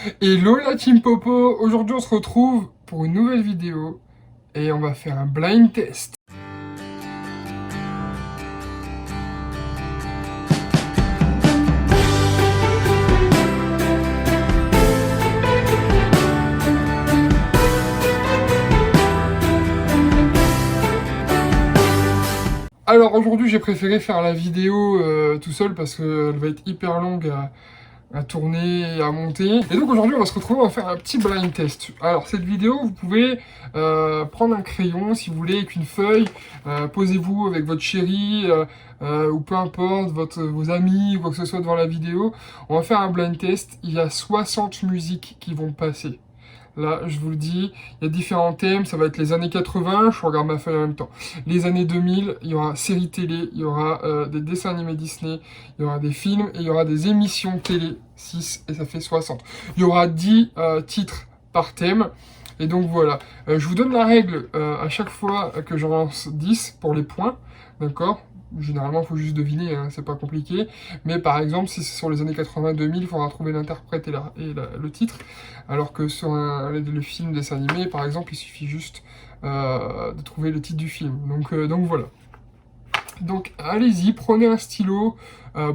Hello la Team Popo, aujourd'hui on se retrouve pour une nouvelle vidéo et on va faire un blind test. Alors aujourd'hui j'ai préféré faire la vidéo tout seul parce qu'elle va être hyper longue à tourner et à monter. Et donc aujourd'hui on va se retrouver, on va faire un petit blind test. Alors cette vidéo vous pouvez prendre un crayon si vous voulez avec une feuille, posez-vous avec votre chérie ou peu importe, vos amis ou quoi que ce soit devant la vidéo. On va faire un blind test, il y a 60 musiques qui vont passer. Là, je vous le dis, il y a différents thèmes, ça va être les années 80, je regarde ma feuille en même temps. Les années 2000, il y aura séries télé, il y aura des dessins animés Disney, il y aura des films et il y aura des émissions télé, 6 et ça fait 60. Il y aura 10 titres par thème. Et donc voilà, je vous donne la règle à chaque fois que j'en lance 10 pour les points, d'accord ? Généralement, il faut juste deviner, hein, c'est pas compliqué. Mais par exemple, si c'est sur les années 80-2000, il faudra trouver l'interprète et le titre. Alors que sur le film dessin animé, par exemple, il suffit juste de trouver le titre du film. Donc voilà. Donc allez-y, prenez un stylo,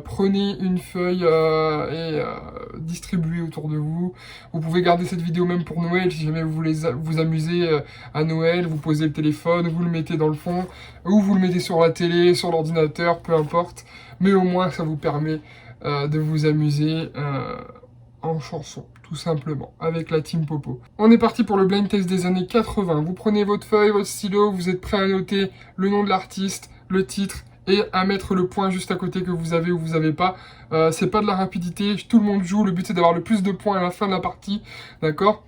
prenez une feuille et distribuez autour de vous. Vous pouvez garder cette vidéo même pour Noël, si jamais vous voulez vous amuser à Noël, vous posez le téléphone, vous le mettez dans le fond, ou vous le mettez sur la télé, sur l'ordinateur, peu importe. Mais au moins ça vous permet de vous amuser en chanson, tout simplement, avec la Team Popo. On est parti pour le blind test des années 80. Vous prenez votre feuille, votre stylo, vous êtes prêt à noter le nom de l'artiste, le titre et à mettre le point juste à côté que vous avez ou vous avez pas. C'est pas de la rapidité, tout le monde joue, le but c'est d'avoir le plus de points à la fin de la partie, d'accord?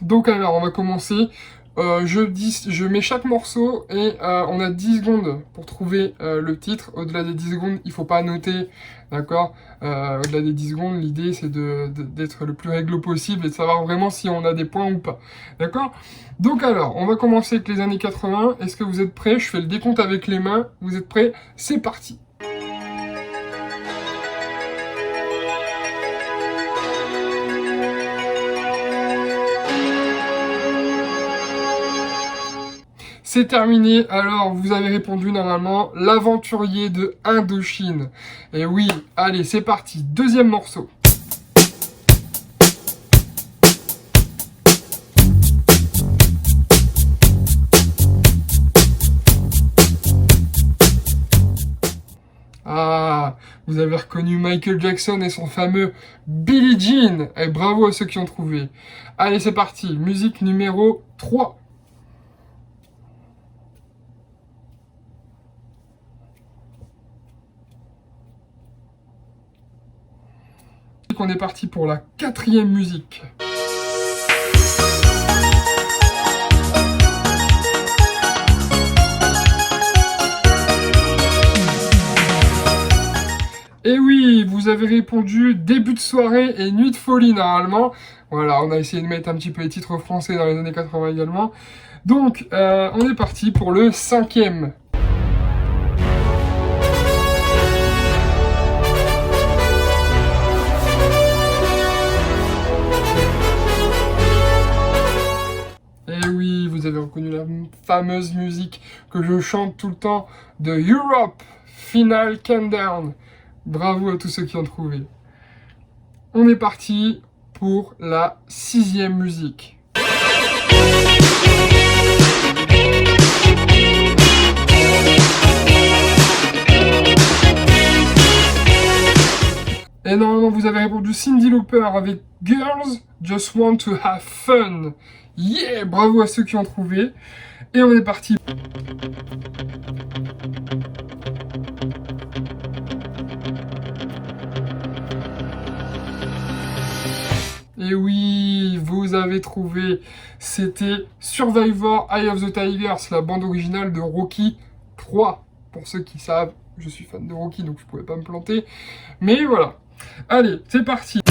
Donc alors, on va commencer. Je mets chaque morceau et on a 10 secondes pour trouver le titre. Au-delà des 10 secondes, il faut pas noter, d'accord? Au-delà des 10 secondes, l'idée c'est d'être le plus réglo possible et de savoir vraiment si on a des points ou pas, d'accord? Donc alors, on va commencer avec les années 80. Est-ce que vous êtes prêts? Je fais le décompte avec les mains. Vous êtes prêts? C'est parti! C'est terminé, alors vous avez répondu normalement, l'aventurier de Indochine. Et oui, allez, c'est parti, deuxième morceau. Ah, vous avez reconnu Michael Jackson et son fameux Billie Jean. Et bravo à ceux qui ont trouvé. Allez, c'est parti, musique numéro 3. On est parti pour la quatrième musique. Et oui, vous avez répondu début de soirée et nuit de folie normalement. Voilà, on a essayé de mettre un petit peu les titres français dans les années 80 également. Donc, on est parti pour le cinquième. Et oui, vous avez reconnu la fameuse musique que je chante tout le temps de Europe, Final Countdown. Bravo à tous ceux qui ont trouvé. On est parti pour la sixième musique. Et normalement, vous avez répondu Cyndi Lauper avec Girls Just Want to Have Fun. Yeah, bravo à ceux qui ont trouvé. Et on est parti. Et oui, vous avez trouvé. C'était Survivor Eye of the Tigers, la bande originale de Rocky 3. Pour ceux qui savent, je suis fan de Rocky, donc je pouvais pas me planter. Mais voilà. Allez, c'est parti.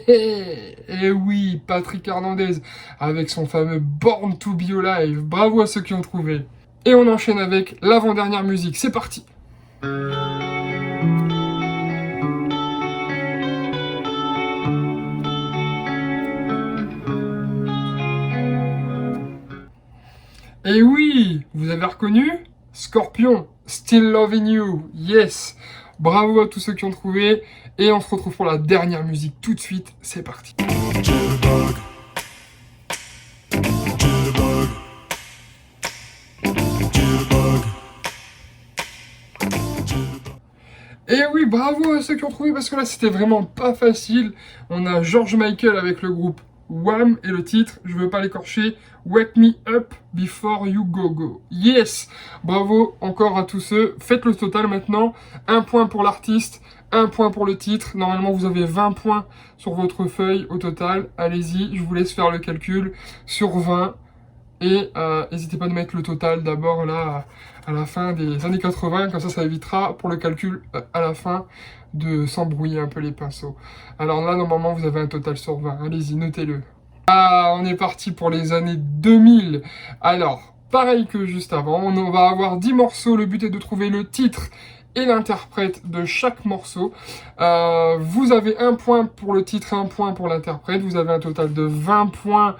Et oui, Patrick Hernandez avec son fameux Born to Be Alive. Bravo à ceux qui ont trouvé. Et on enchaîne avec l'avant-dernière musique. C'est parti. Et oui, vous avez reconnu? Scorpion, Still Loving You, yes. Bravo à tous ceux qui ont trouvé. Et on se retrouve pour la dernière musique tout de suite. C'est parti. Et oui, bravo à ceux qui ont trouvé parce que là c'était vraiment pas facile. On a George Michael avec le groupe Wham et le titre, je veux pas l'écorcher, Wake Me Up Before You Go Go. Yes! Bravo encore à tous ceux. Faites le total maintenant. 1 point pour l'artiste, 1 point pour le titre. Normalement vous avez 20 points sur votre feuille au total. Allez-y, je vous laisse faire le calcul sur 20. Et n'hésitez pas à mettre le total d'abord là à la fin des années 80, comme ça évitera pour le calcul à la fin de s'embrouiller un peu les pinceaux. Alors là normalement vous avez un total sur 20, allez-y notez-le. Ah, on est parti pour les années 2000. Alors, pareil que juste avant, on va avoir 10 morceaux, le but est de trouver le titre et l'interprète de chaque morceau. Vous avez 1 point pour le titre et 1 point pour l'interprète. Vous avez un total de 20 points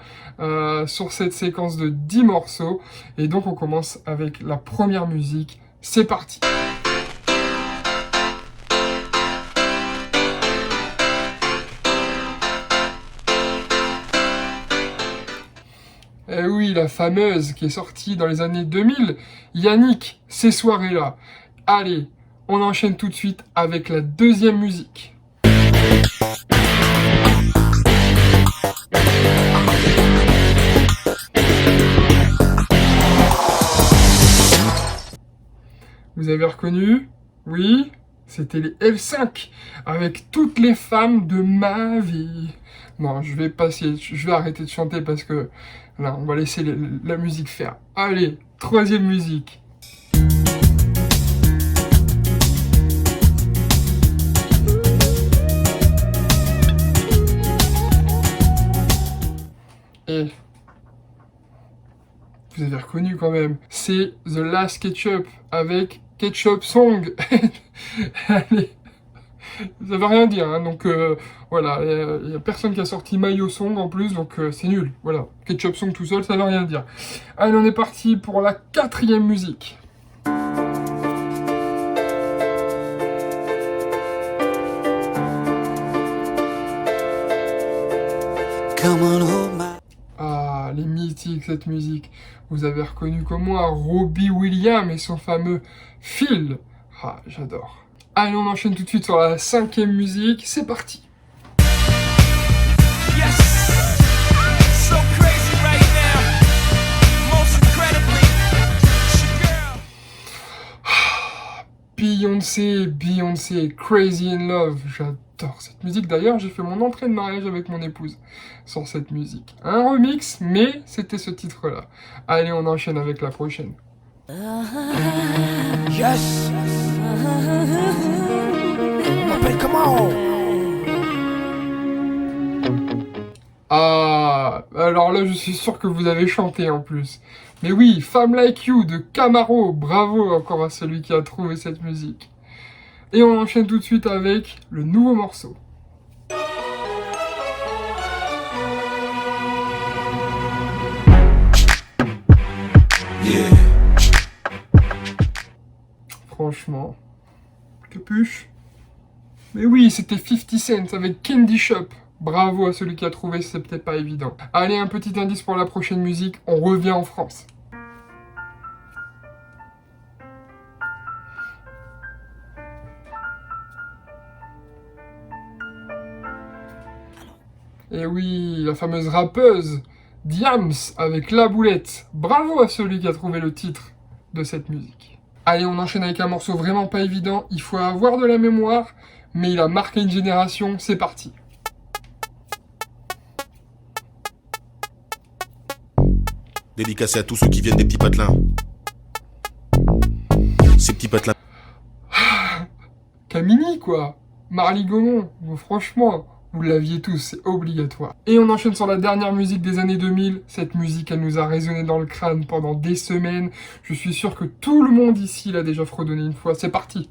sur cette séquence de 10 morceaux. Et donc on commence avec la première musique. C'est parti! Eh oui, la fameuse qui est sortie dans les années 2000. Yannick, ces soirées-là. Allez, on enchaîne tout de suite avec la deuxième musique. Vous avez reconnu? Oui, c'était les L5 avec toutes les femmes de ma vie. Non, je vais arrêter de chanter parce que là, on va laisser la musique faire. Allez, troisième musique. Et vous avez reconnu quand même, c'est The Last Ketchup avec Ketchup Song. Allez, ça veut rien dire, hein, donc voilà, il n'y a personne qui a sorti Mayo Song en plus, donc c'est nul. Voilà, Ketchup Song tout seul, ça veut rien dire. Allez, on est parti pour la quatrième musique. Ah, les mythiques, cette musique. Vous avez reconnu comme moi Robbie Williams et son fameux Phil. Ah, j'adore. Allez, on enchaîne tout de suite sur la cinquième musique. C'est parti. Beyoncé, Crazy in Love. J'adore cette musique. D'ailleurs, j'ai fait mon entrée de mariage avec mon épouse sur cette musique. Un remix, mais c'était ce titre-là. Allez, on enchaîne avec la prochaine. Yes. Comment? Ah, alors là, je suis sûr que vous avez chanté en plus. Mais oui, Femme Like You de Camaro. Bravo encore à celui qui a trouvé cette musique. Et on enchaîne tout de suite avec le nouveau morceau. Yeah. Franchement, capuche. Mais oui, c'était 50 Cent avec Candy Shop. Bravo à celui qui a trouvé, c'est peut-être pas évident. Allez, un petit indice pour la prochaine musique, on revient en France. Et oui, la fameuse rappeuse Diams avec La Boulette. Bravo à celui qui a trouvé le titre de cette musique. Allez, on enchaîne avec un morceau vraiment pas évident. Il faut avoir de la mémoire, mais il a marqué une génération. C'est parti. Dédicacé à tous ceux qui viennent des petits patelins. Ces petits patelins. Camini, quoi. Marly Gaumont. Bon, franchement, Vous l'aviez tous, c'est obligatoire. Et on enchaîne sur la dernière musique des années 2000. Cette musique, elle nous a résonné dans le crâne pendant des semaines. Je suis sûr que tout le monde ici l'a déjà fredonné une fois. C'est parti.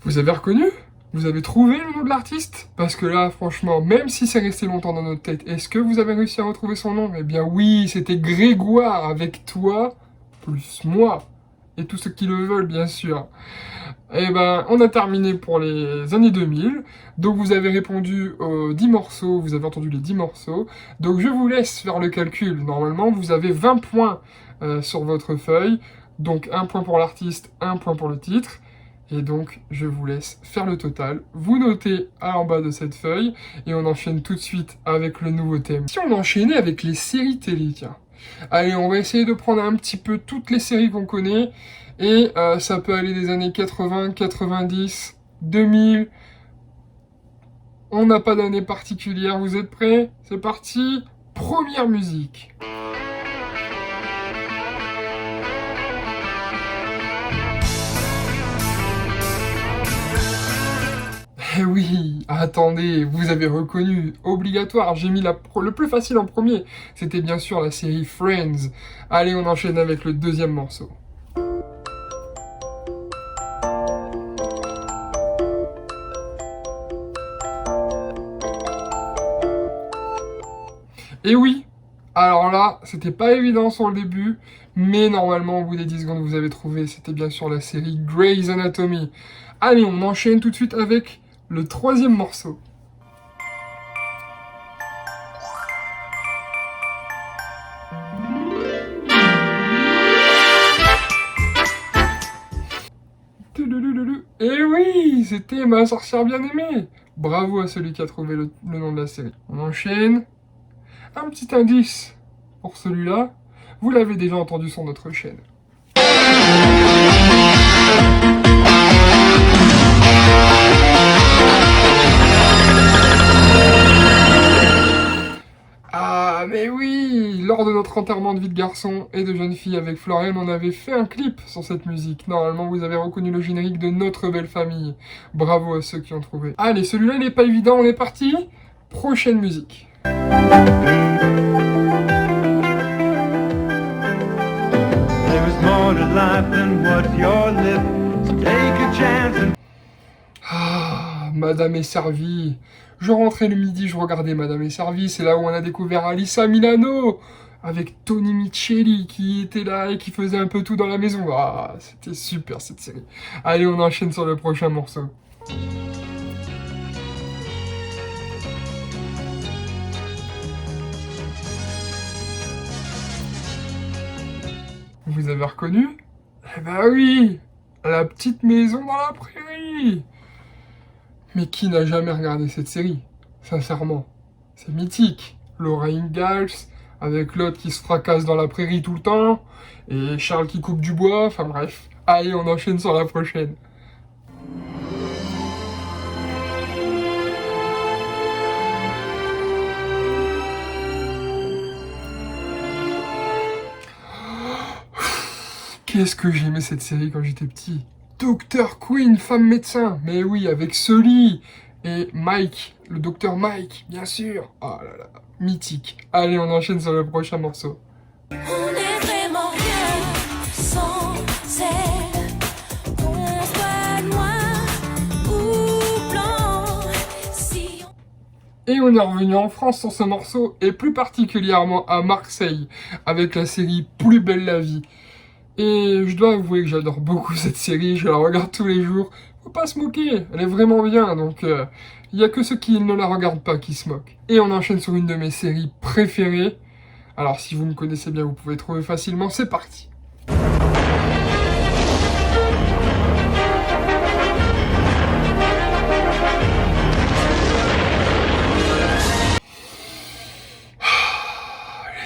Vous avez reconnu? Vous avez trouvé le nom de l'artiste? Parce que là, franchement, même si c'est resté longtemps dans notre tête, est-ce que vous avez réussi à retrouver son nom? Eh bien oui, c'était Grégoire, avec toi, plus moi, et tous ceux qui le veulent, bien sûr. Eh ben, on a terminé pour les années 2000. Donc vous avez répondu aux 10 morceaux, vous avez entendu les 10 morceaux. Donc je vous laisse faire le calcul. Normalement, vous avez 20 points sur votre feuille. Donc 1 point pour l'artiste, 1 point pour le titre. Et donc, je vous laisse faire le total. Vous notez en bas de cette feuille. Et on enchaîne tout de suite avec le nouveau thème. Si on enchaînait avec les séries télé, tiens. Allez, on va essayer de prendre un petit peu toutes les séries qu'on connaît. Et ça peut aller des années 80, 90, 2000. On n'a pas d'année particulière. Vous êtes prêts? C'est parti. Première musique. Eh oui, attendez, vous avez reconnu, obligatoire, j'ai mis le plus facile en premier. C'était bien sûr la série Friends. Allez, on enchaîne avec le deuxième morceau. Et oui, alors là, c'était pas évident sur le début, mais normalement, au bout des 10 secondes, vous avez trouvé, c'était bien sûr la série Grey's Anatomy. Allez, on enchaîne tout de suite avec le troisième morceau. Et oui, c'était Ma sorcière bien-aimée. Bravo à celui qui a trouvé le nom de la série. On enchaîne. Un petit indice pour celui-là. Vous l'avez déjà entendu sur notre chaîne. Ah, mais oui! Lors de notre enterrement de vie de garçon et de jeune fille avec Florian, on avait fait un clip sur cette musique. Normalement, vous avez reconnu le générique de Notre Belle Famille. Bravo à ceux qui ont trouvé. Allez, celui-là, il n'est pas évident, on est parti. Prochaine musique. Ah, Madame est servie. Je rentrais le midi, je regardais Madame est servie. C'est là où on a découvert Alyssa Milano avec Tony Micheli qui était là et qui faisait un peu tout dans la maison. Ah, c'était super cette série. Allez, on enchaîne sur le prochain morceau. Vous avez reconnu? Eh ben oui, La petite maison dans la prairie. Mais qui n'a jamais regardé cette série? Sincèrement, c'est mythique. Laura Ingalls, avec l'autre qui se fracasse dans la prairie tout le temps, et Charles qui coupe du bois, enfin bref. Allez, on enchaîne sur la prochaine. Qu'est-ce que j'aimais cette série quand j'étais petit. Dr Queen, femme médecin. Mais oui, avec Sully et Mike, le docteur Mike, bien sûr. Oh là là, mythique. Allez, on enchaîne sur le prochain morceau. On est vraiment rien sans elle. Qu'on soit noir ou blanc. Si on... Et on est revenu en France sur ce morceau, et plus particulièrement à Marseille, avec la série Plus belle la vie. Et je dois avouer que j'adore beaucoup cette série, je la regarde tous les jours. Faut pas se moquer, elle est vraiment bien, donc il y a que ceux qui ne la regardent pas qui se moquent. Et on enchaîne sur une de mes séries préférées. Alors si vous me connaissez bien, vous pouvez trouver facilement, c'est parti.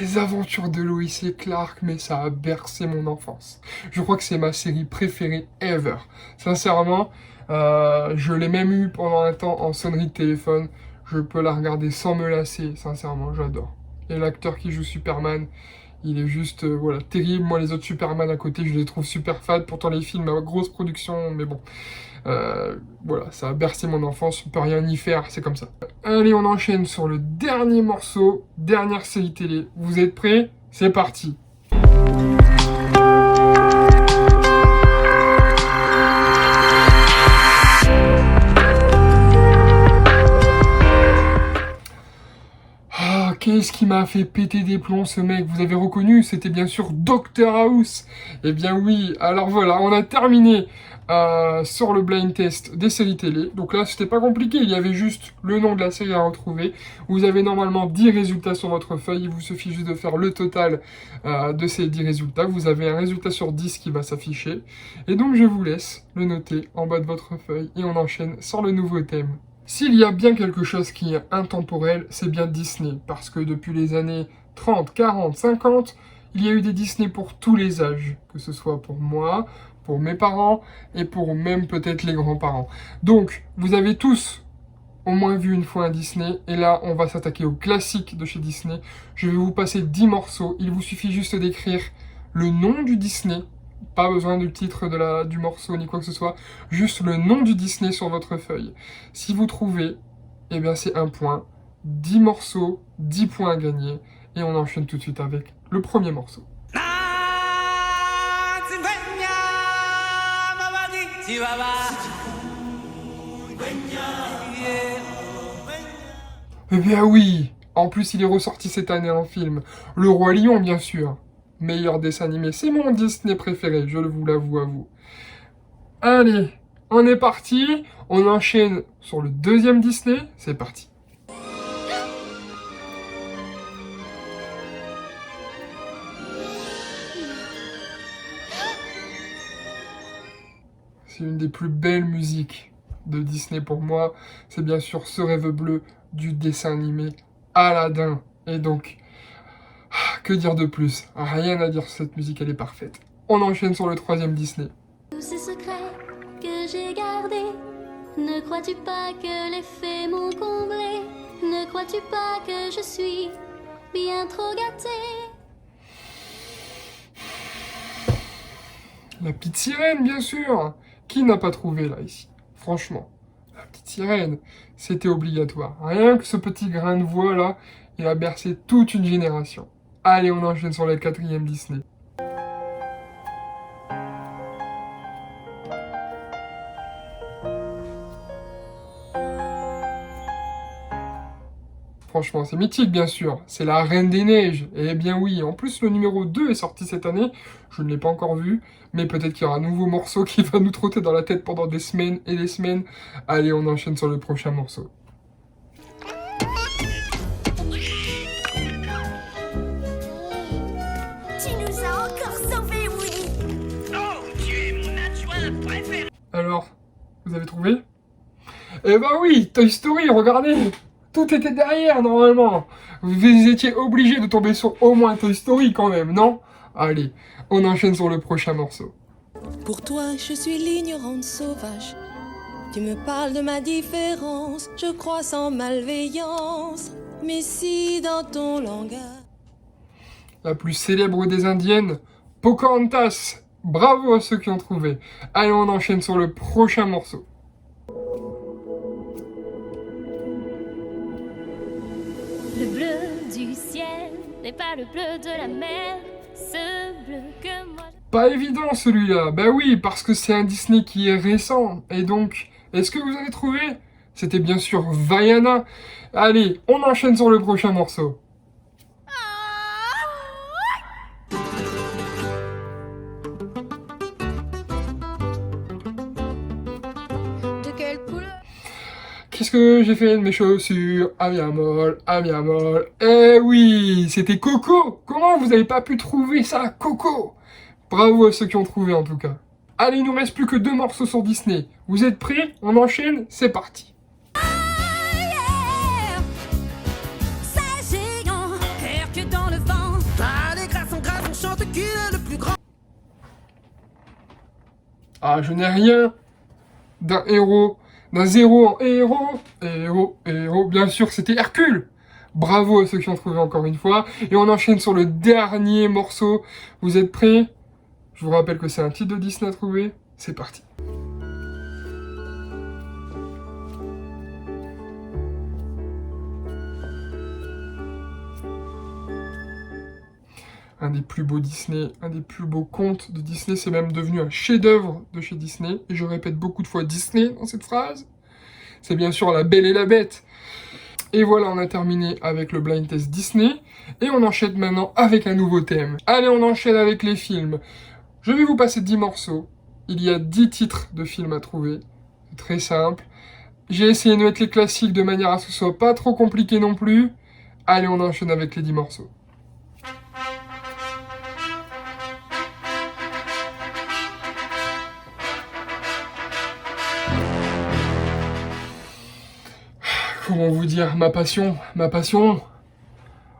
Les aventures de Lois et Clark, mais ça a bercé mon enfance. Je crois que c'est ma série préférée ever. Sincèrement, je l'ai même eu pendant un temps en sonnerie de téléphone. Je peux la regarder sans me lasser, sincèrement, j'adore. Et l'acteur qui joue Superman, il est juste voilà, terrible. Moi, les autres Superman à côté, je les trouve super fades. Pourtant, les films à grosse production, mais bon. Voilà, ça a bercé mon enfance, on peut rien y faire, c'est comme ça. Allez, on enchaîne sur le dernier morceau, dernière série télé. Vous êtes prêts? C'est parti. Qu'est-ce qui m'a fait péter des plombs, ce mec? Vous avez reconnu? C'était bien sûr Dr House. Eh bien oui, alors voilà, on a terminé sur le blind test des séries télé. Donc là, c'était pas compliqué, il y avait juste le nom de la série à retrouver. Vous avez normalement 10 résultats sur votre feuille, il vous suffit juste de faire le total de ces 10 résultats. Vous avez un résultat sur 10 qui va s'afficher. Et donc je vous laisse le noter en bas de votre feuille et on enchaîne sur le nouveau thème. S'il y a bien quelque chose qui est intemporel, c'est bien Disney, parce que depuis les années 30, 40, 50, il y a eu des Disney pour tous les âges, que ce soit pour moi, pour mes parents, et pour même peut-être les grands-parents. Donc, vous avez tous au moins vu une fois un Disney, et là, on va s'attaquer aux classiques de chez Disney. Je vais vous passer 10 morceaux, il vous suffit juste d'écrire le nom du Disney, pas besoin du titre du morceau ni quoi que ce soit, juste le nom du Disney sur votre feuille. Si vous trouvez, eh bien c'est un point, 10 morceaux, 10 points à gagner, et on enchaîne tout de suite avec le premier morceau. Eh bien oui, en plus il est ressorti cette année en film, Le Roi Lion bien sûr. Meilleur dessin animé, c'est mon Disney préféré, je vous l'avoue à vous. Allez, on est parti, on enchaîne sur le deuxième Disney, c'est parti. C'est une des plus belles musiques de Disney pour moi, c'est bien sûr Ce Rêve Bleu du dessin animé Aladdin. Et donc, que dire de plus? Rien à dire sur cette musique, elle est parfaite. On enchaîne sur le troisième Disney. Tous ces secrets que j'ai gardés, ne crois-tu pas que les fées m'ont comblé? Ne crois-tu pas que je suis bien trop gâtée? La petite sirène, bien sûr. Qui n'a pas trouvé là, ici? Franchement, la petite sirène, c'était obligatoire. Rien que ce petit grain de voix là, il a bercé toute une génération. Allez, on enchaîne sur le quatrième Disney. Franchement, c'est mythique, bien sûr. C'est la Reine des Neiges. Eh bien oui, en plus, le numéro 2 est sorti cette année. Je ne l'ai pas encore vu, mais peut-être qu'il y aura un nouveau morceau qui va nous trotter dans la tête pendant des semaines et des semaines. Allez, on enchaîne sur le prochain morceau. Tu nous as encore sauvés, Woody! Oh, tu es mon adjoint préféré. Alors, vous avez trouvé? Eh ben oui, Toy Story, regardez! Tout était derrière, normalement. Vous étiez obligé de tomber sur au moins Toy Story, quand même, non? Allez, on enchaîne sur le prochain morceau. Pour toi, je suis l'ignorante sauvage. Tu me parles de ma différence, je crois sans malveillance. Mais si dans ton langage... La plus célèbre des indiennes, Pocahontas. Bravo à ceux qui ont trouvé. Allez, on enchaîne sur le prochain morceau. Le bleu du ciel n'est pas le bleu de la mer, ce bleu que moi... Pas évident celui-là. Bah oui, parce que c'est un Disney qui est récent. Et donc, est-ce que vous avez trouvé? C'était bien sûr Vaiana. Allez, on enchaîne sur le prochain morceau. De quelle couleur? Qu'est-ce que j'ai fait de mes chaussures? Ah bien molle, ah bien molle. Eh oui, c'était Coco. Comment vous avez pas pu trouver ça, Coco? Bravo à ceux qui ont trouvé en tout cas. Allez, il nous reste plus que 2 morceaux sur Disney. Vous êtes prêts? On enchaîne? C'est parti. C'est géant, air que dans le vent. Allez, grâce, on chante qui est le plus grand. Ah, je n'ai rien d'un héros, d'un zéro en héros. Héros, bien sûr, c'était Hercule. Bravo à ceux qui ont trouvé encore une fois. Et on enchaîne sur le dernier morceau. Vous êtes prêts? Je vous rappelle que c'est un titre de Disney à trouver. C'est parti. Un des plus beaux Disney, un des plus beaux contes de Disney, c'est même devenu un chef-d'œuvre de chez Disney. Et je répète beaucoup de fois Disney dans cette phrase. C'est bien sûr La Belle et la Bête. Et voilà, on a terminé avec le blind test Disney. Et on enchaîne maintenant avec un nouveau thème. Allez, on enchaîne avec les films. Je vais vous passer 10 morceaux. Il y a 10 titres de films à trouver. C'est très simple. J'ai essayé de mettre les classiques de manière à ce que ce soit pas trop compliqué non plus. Allez, on enchaîne avec les 10 morceaux. Comment vous dire, ma passion.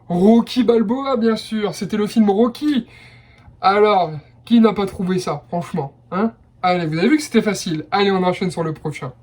Rocky Balboa, bien sûr, c'était le film Rocky. Alors, qui n'a pas trouvé ça, franchement, hein? Allez, vous avez vu que c'était facile. Allez, on enchaîne sur le prochain.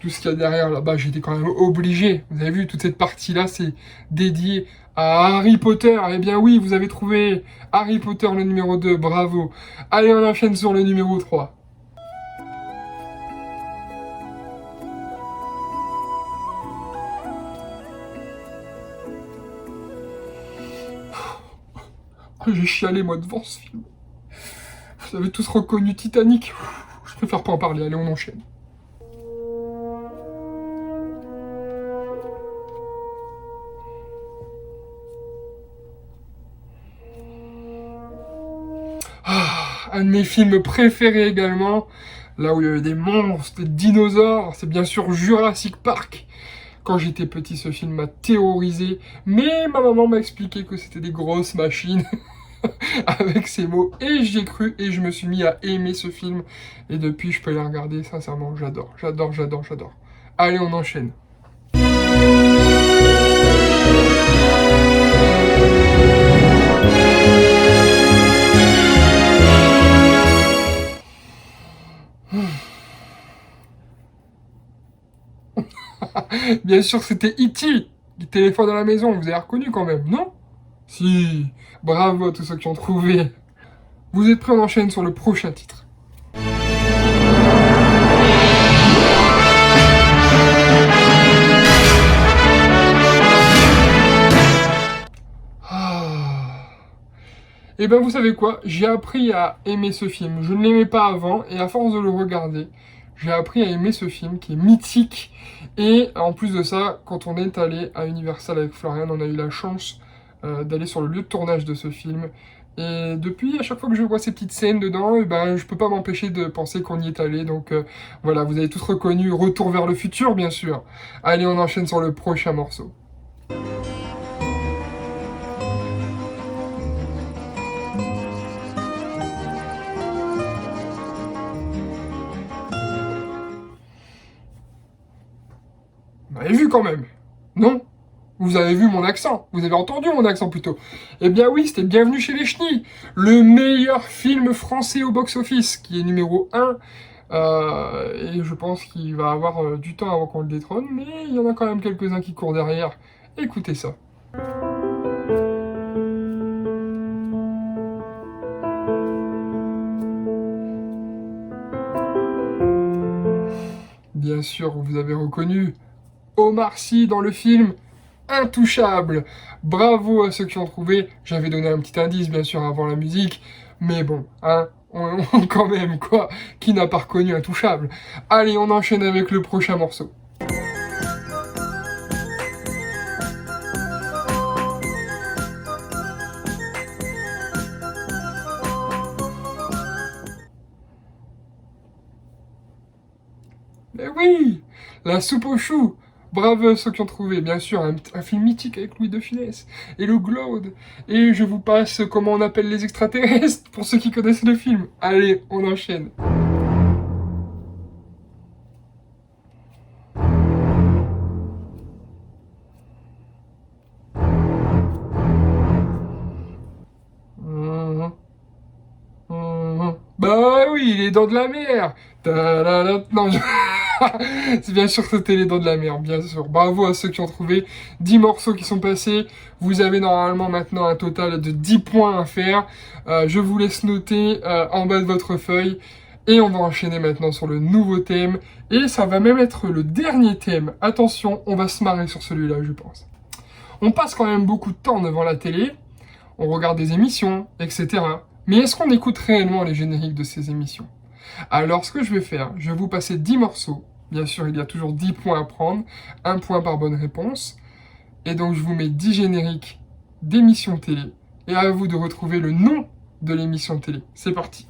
Tout ce qu'il y a derrière là-bas, j'étais quand même obligé. Vous avez vu, toute cette partie-là, c'est dédié à Harry Potter. Eh bien oui, vous avez trouvé Harry Potter le numéro 2, bravo. Allez, on enchaîne sur le numéro 3. J'ai chialé moi devant ce film. Vous avez tous reconnu Titanic. Je préfère pas en parler, allez, on enchaîne. Un de mes films préférés également, là où il y avait des monstres, des dinosaures, c'est bien sûr Jurassic Park. Quand j'étais petit, ce film m'a terrorisé, mais ma maman m'a expliqué que c'était des grosses machines avec ces mots, et j'y ai cru, et je me suis mis à aimer ce film, et depuis je peux les regarder, sincèrement, j'adore. Allez, on enchaîne. Bien sûr, c'était E.T. du téléphone à la maison, vous avez reconnu quand même, non? Si, bravo à tous ceux qui ont trouvé. Vous êtes prêts, on enchaîne sur le prochain titre. Et ben vous savez quoi, j'ai appris à aimer ce film. Je ne l'aimais pas avant, et à force de le regarder, j'ai appris à aimer ce film qui est mythique. Et en plus de ça, quand on est allé à Universal avec Florian, on a eu la chance d'aller sur le lieu de tournage de ce film. Et depuis, à chaque fois que je vois ces petites scènes dedans, et ben, je peux pas m'empêcher de penser qu'on y est allé. Donc voilà, vous avez tous reconnu Retour vers le futur, bien sûr. Allez, on enchaîne sur le prochain morceau. Vous avez vu quand même, non? Vous avez vu mon accent, vous avez entendu mon accent plutôt. Eh bien oui, c'était Bienvenue chez les Chenilles, le meilleur film français au box-office, qui est numéro 1. Et je pense qu'il va avoir du temps avant qu'on le détrône, mais il y en a quand même quelques-uns qui courent derrière. Écoutez ça. Bien sûr, vous avez reconnu Omar Sy dans le film Intouchable. Bravo à ceux qui ont trouvé. J'avais donné un petit indice, bien sûr, avant la musique. Mais bon, hein, quand même, quoi. Qui n'a pas reconnu Intouchable? Allez, on enchaîne avec le prochain morceau. Mais oui, La Soupe aux choux. Bravo à ceux qui ont trouvé, bien sûr, un film mythique avec Louis de Funès et le Glaude. Et je vous passe comment on appelle les extraterrestres, pour ceux qui connaissent le film. Allez, on enchaîne. oui, les dents de la mer. Non, c'est bien sûr que c'était les dents de la mer, bien sûr. Bravo à ceux qui ont trouvé 10 morceaux qui sont passés. Vous avez normalement maintenant un total de 10 points à faire. Je vous laisse noter en bas de votre feuille. Et on va enchaîner maintenant sur le nouveau thème. Et ça va même être le dernier thème. Attention, on va se marrer sur celui-là, je pense. On passe quand même beaucoup de temps devant la télé. On regarde des émissions, etc. Mais est-ce qu'on écoute réellement les génériques de ces émissions? Alors, ce que je vais faire, je vais vous passer 10 morceaux. Bien sûr, il y a toujours 10 points à prendre. 1 point par bonne réponse. Et donc, je vous mets 10 génériques d'émissions télé. Et à vous de retrouver le nom de l'émission télé. C'est parti.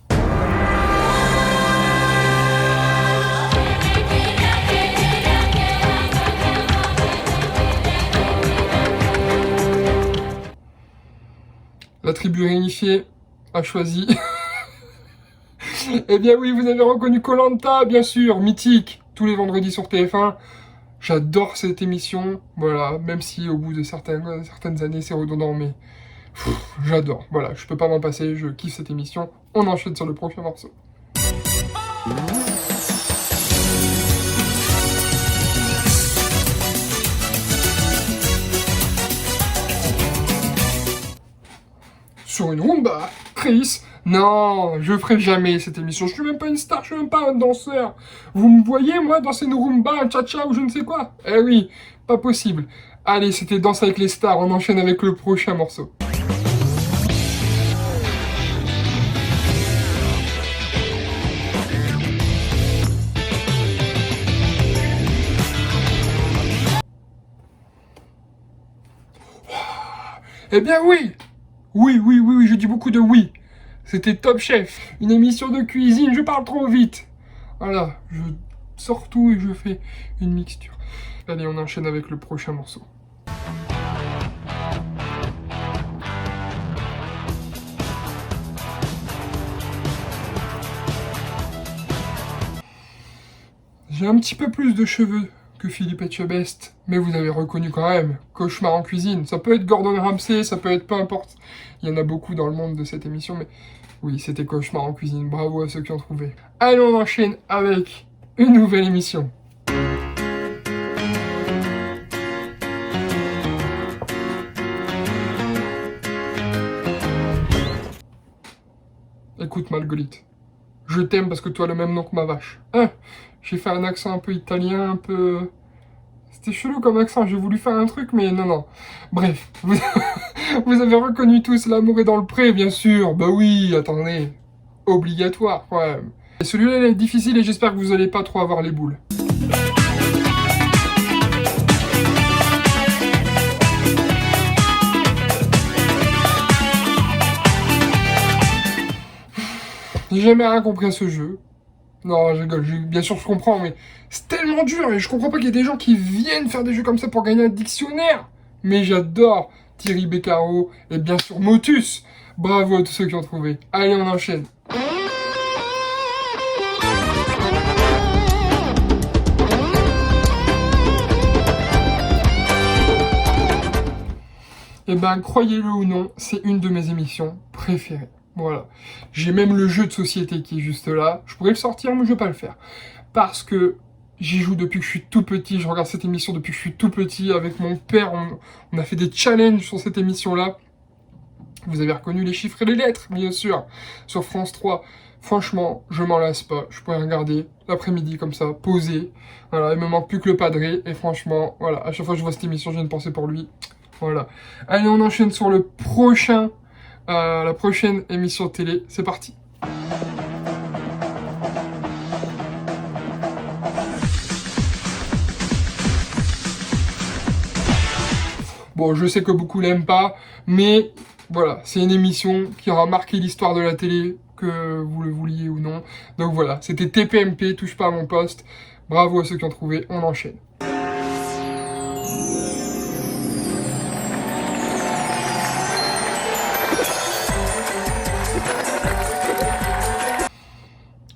La tribu réunifiée a choisi. Eh bien oui, vous avez reconnu Koh-Lanta, bien sûr, mythique, tous les vendredis sur TF1. J'adore cette émission, voilà, même si au bout de certaines années c'est redondant, mais j'adore. Voilà, je peux pas m'en passer, je kiffe cette émission. On enchaîne sur le prochain morceau. Sur une Roomba, Chris. Non, je ferai jamais cette émission. Je suis même pas une star, je suis même pas un danseur. Vous me voyez, moi, danser une Roomba, un cha-cha ou je ne sais quoi? Eh oui, pas possible. Allez, c'était Danse avec les stars, on enchaîne avec le prochain morceau. Eh bien oui. Oui, je dis beaucoup de oui. C'était Top Chef, une émission de cuisine, je parle trop vite. Voilà, je sors tout et je fais une mixture. Allez, on enchaîne avec le prochain morceau. J'ai un petit peu plus de cheveux que Philippe Etchebest, mais vous avez reconnu quand même Cauchemar en cuisine. Ça peut être Gordon Ramsay, ça peut être peu importe. Il y en a beaucoup dans le monde de cette émission, mais oui, c'était Cauchemar en cuisine. Bravo à ceux qui ont trouvé. Allez, on enchaîne avec une nouvelle émission. Écoute, Marguerite, je t'aime parce que tu as le même nom que ma vache. Hein? J'ai fait un accent un peu italien, un peu... C'était chelou comme accent, j'ai voulu faire un truc, mais non. Bref, vous avez reconnu tous L'amour est dans le pré, bien sûr. Bah oui, attendez, obligatoire quand même. Et celui-là, il est difficile et j'espère que vous allez pas trop avoir les boules. J'ai jamais rien compris à ce jeu. Non, je rigole, bien sûr je comprends, mais c'est tellement dur et je comprends pas qu'il y ait des gens qui viennent faire des jeux comme ça pour gagner un dictionnaire. Mais j'adore Thierry Beccaro et bien sûr Motus. Bravo à tous ceux qui ont trouvé. Allez, on enchaîne. Eh ben, croyez-le ou non, c'est une de mes émissions préférées. Voilà. J'ai même le jeu de société qui est juste là. Je pourrais le sortir, mais je vais pas le faire. Parce que j'y joue depuis que je suis tout petit. Je regarde cette émission depuis que je suis tout petit. Avec mon père, on a fait des challenges sur cette émission-là. Vous avez reconnu les chiffres et les lettres, bien sûr. Sur France 3. Franchement, je m'en lasse pas. Je pourrais regarder l'après-midi comme ça, poser. Voilà, il me manque plus que le padré. Et franchement, voilà, à chaque fois que je vois cette émission, j'ai une pensée pour lui. Voilà. Allez, on enchaîne sur le prochain... la prochaine émission de télé, c'est parti. Bon, je sais que beaucoup l'aiment pas, mais voilà, c'est une émission qui aura marqué l'histoire de la télé, que vous le vouliez ou non. Donc voilà, c'était TPMP, touche pas à mon poste. Bravo à ceux qui ont trouvé, on enchaîne.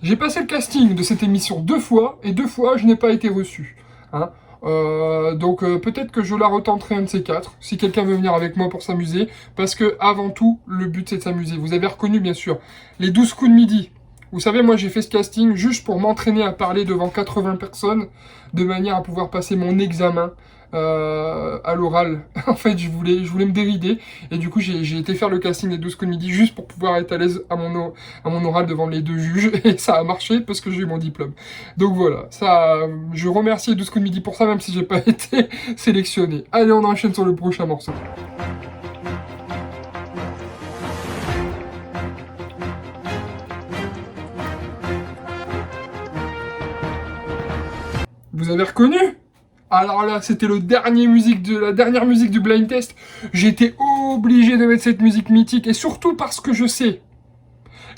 J'ai passé le casting de cette émission 2 fois, et 2 fois, je n'ai pas été reçu. Hein. Donc peut-être que je la retenterai un de ces 4, si quelqu'un veut venir avec moi pour s'amuser, parce que avant tout, le but c'est de s'amuser. Vous avez reconnu bien sûr les 12 coups de midi. Vous savez, moi j'ai fait ce casting juste pour m'entraîner à parler devant 80 personnes, de manière à pouvoir passer mon examen à l'oral. En fait, je voulais me dérider, et du coup j'ai été faire le casting des 12 coups de midi juste pour pouvoir être à l'aise à mon oral devant les 2 juges, et ça a marché parce que j'ai eu mon diplôme. Donc voilà, ça, je remercie les 12 coups de midi pour ça, même si j'ai pas été sélectionné. Allez, on enchaîne sur le prochain morceau. Vous avez reconnu? Alors là, c'était la dernière musique du blind test. J'étais obligé de mettre cette musique mythique, et surtout parce que je sais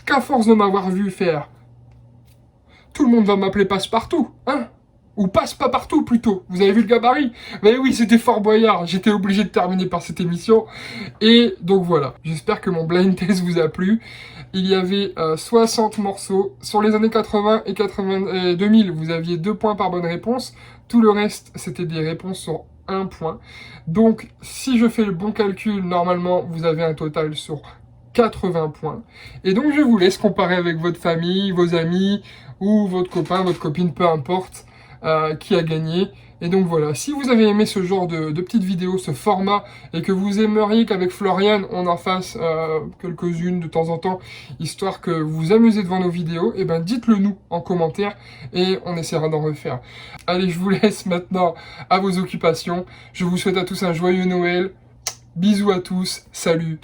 qu'à force de m'avoir vu faire, tout le monde va m'appeler Passe-Partout, hein? Ou Passe-Pas-Partout plutôt. Vous avez vu le gabarit? Mais oui, c'était Fort Boyard. J'étais obligé de terminer par cette émission. Et donc voilà. J'espère que mon blind test vous a plu. Il y avait 60 morceaux. Sur les années 80 et 2000, vous aviez 2 points par bonne réponse. Tout le reste, c'était des réponses sur 1 point. Donc, si je fais le bon calcul, normalement, vous avez un total sur 80 points. Et donc, je vous laisse comparer avec votre famille, vos amis, ou votre copain, votre copine, peu importe, qui a gagné. Et donc voilà, si vous avez aimé ce genre de petites vidéos, ce format, et que vous aimeriez qu'avec Florian, on en fasse quelques-unes de temps en temps, histoire que vous vous amusez devant nos vidéos, et ben dites-le nous en commentaire, et on essaiera d'en refaire. Allez, je vous laisse maintenant à vos occupations. Je vous souhaite à tous un joyeux Noël. Bisous à tous, salut.